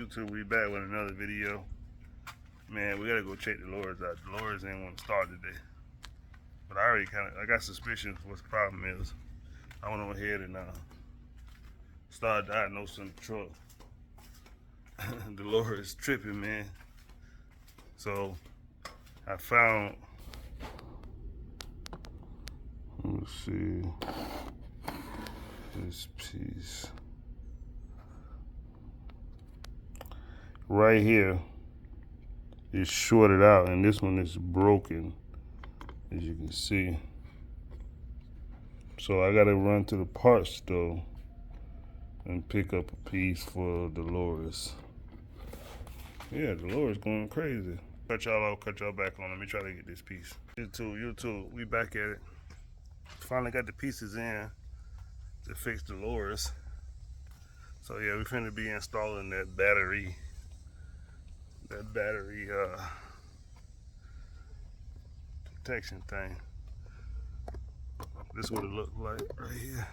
YouTube, we back with another video. Man, we gotta go check Delores out. Delores ain't want to start today, but I got suspicions what the problem is. I went on ahead and started diagnosing the truck. Delores tripping, man. So I found, let's see, this piece right here is shorted out, and this one is broken, as you can see. So I gotta run to the parts store and pick up a piece for Delores. Yeah, Delores going crazy. Cut y'all off, cut y'all back on. Let me try to get this piece. YouTube, we back at it. Finally got the pieces in to fix Delores. So yeah, we finna be installing that battery protection thing. This is what it looked like right here.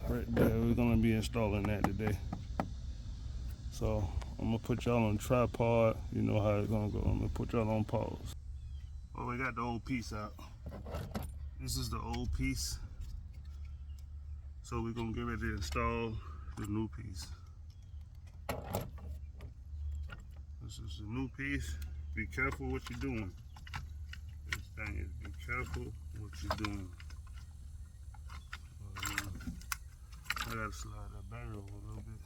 Right there, we're gonna be installing that today. So I'm gonna put y'all on tripod. You know how it's gonna go. I'm gonna put y'all on pause. Well, we got the old piece out. This is the old piece. So we're gonna get ready to install the new piece. This is the new piece. Be careful what you're doing. This thing is, be careful what you're doing. I gotta slide that battery over a little bit.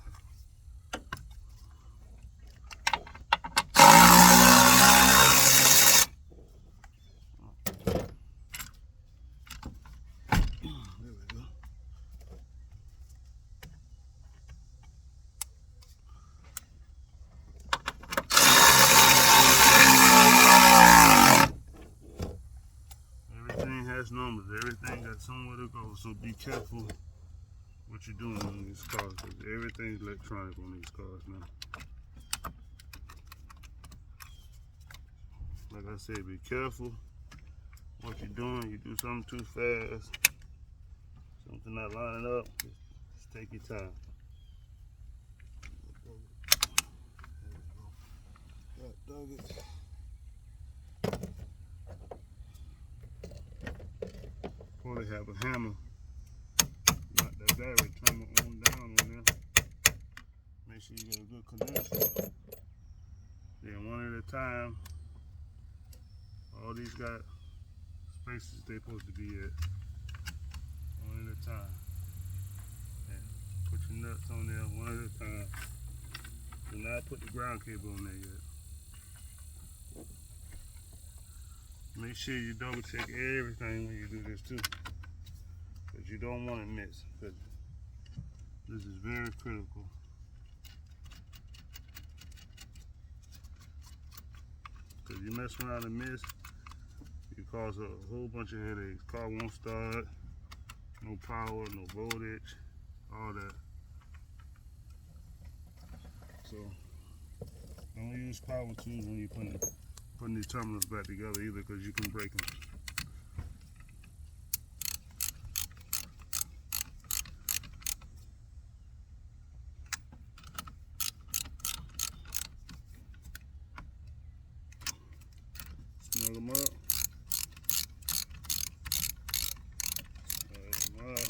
There we go. Everything has numbers. Everything got somewhere to go. So be careful what you're doing on these cars, because everything's electronic on these cars now. Like I said, be careful what you're doing. You do something too fast, something not lining up, just take your time. God dog it. Probably have a hammer. Knock that battery timer on down on there. Make sure you get a good connection. Then one at a time. All these got spaces they're supposed to be at. One at a time. And put your nuts on there one at a time. Do not put the ground cable on there yet. Make sure you double check everything when you do this too. Because you don't want to miss. Because this is very critical. Because you mess around and miss, you cause a whole bunch of headaches. Car won't start, no power, no voltage, all that. So don't use power tools when you're putting these terminals back together either, because you can break them. Snug them up. Snug them up.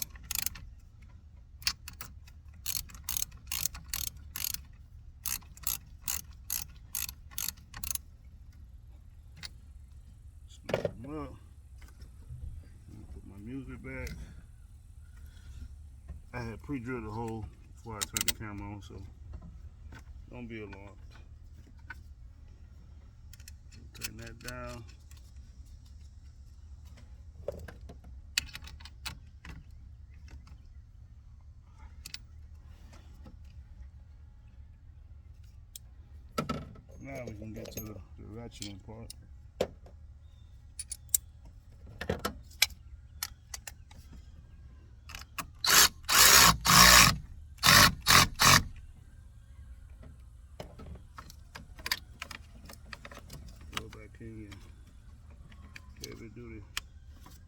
Snug them up. Put my music back. I had pre-drilled the hole before I turned the camera on, so don't be alarmed. Tighten that down. Now we can get to the ratcheting part. Go back in and heavy duty.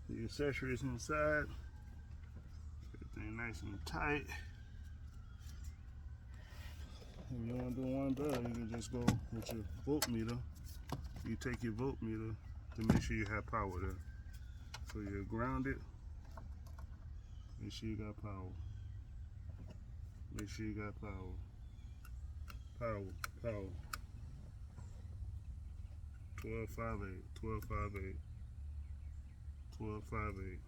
The accessories inside. Everything nice and tight. if you want to do one better, you can just go with your voltmeter. You take your voltmeter to make sure you have power there. So you're grounded. Make sure you got power. Make sure you got power. Power. 1258, 1258, 1258,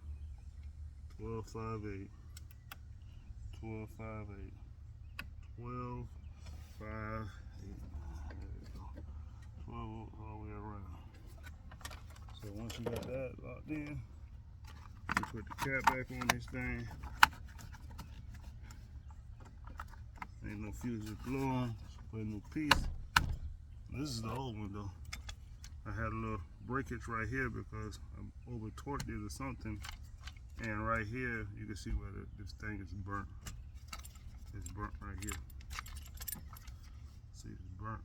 1258, 1258, 1258. There you go. 12 volts all the way around. So once you got that locked in, you put the cap back on this thing. Ain't no fuse to blow on. Put a new piece. This is the old one though. I had a little breakage right here because I over torqued it or something. And right here, you can see where this thing is burnt. It's burnt right here. See, it's burnt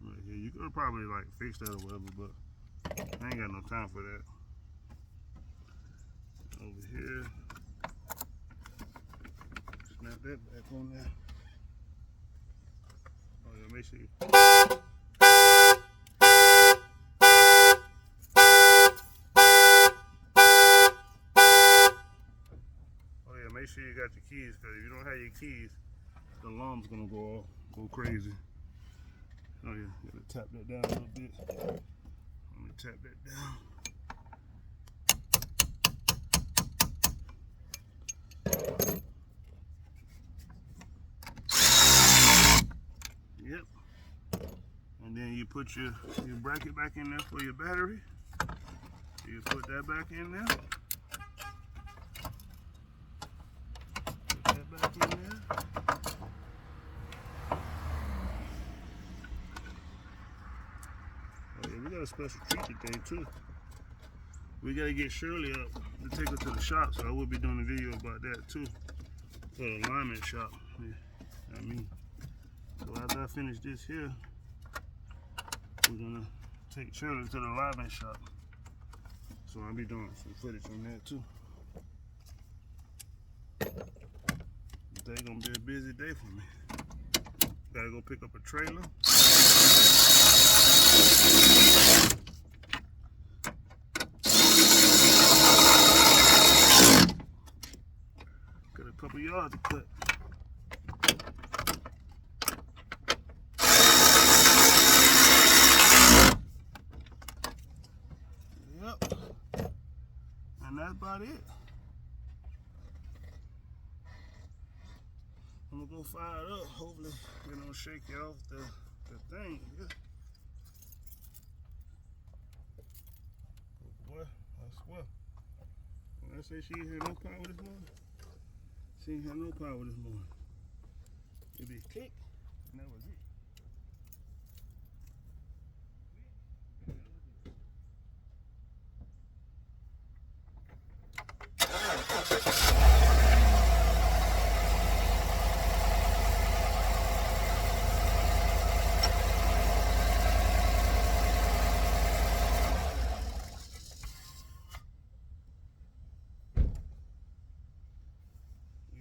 right here. You could probably like fix that or whatever, but I ain't got no time for that. Over here, snap that back on there. Oh yeah, make sure you. Make sure you got your keys, because if you don't have your keys, the alarm's gonna go off, go crazy. Oh yeah, gotta tap that down a little bit. Let me tap that down. Yep. And then you put your bracket back in there for your battery. You put that back in there. Back in there. Oh yeah, we got a special treat today too. We gotta get Shirley up to take her to the shop, so I will be doing a video about that too. For the alignment shop. Yeah, I mean, so after I finish this here, we're gonna take Shirley to the alignment shop. So I'll be doing some footage on that too. Today's gonna be a busy day for me. Gotta go pick up a trailer. Got a couple yards to cut. Yep. And that's about it. I'm gonna go fire it up. Hopefully it don't shake you off the thing. Yeah. Boy, I swear. When I say she ain't had no power this morning, she ain't had no power this morning. It be click, and that was it.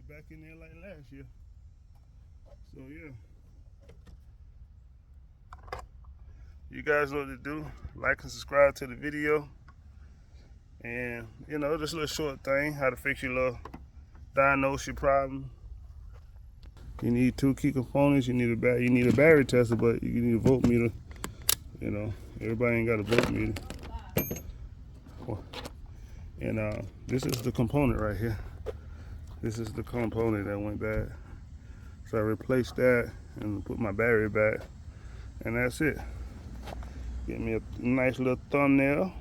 Back in there like last year. So yeah. You guys know what to do. Like and subscribe to the video. And you know, just a little short thing, how to fix your little diagnose your problem. You need two key components. You need a battery tester, but you need a voltmeter. You know, everybody ain't got a voltmeter. And this is the component right here. This is the component that went bad. So I replaced that and put my battery back. And that's it. Get me a nice little thumbnail.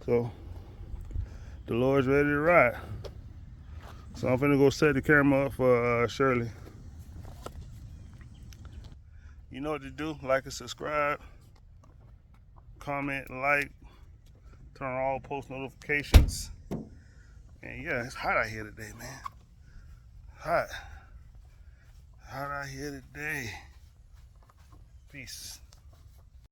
So, Delores ready to ride. So I'm finna go set the camera up for Shirley. You know what to do. Like and subscribe. Comment, like. Turn on all post notifications. And yeah, it's hot out here today, man. Hot out here today. Peace.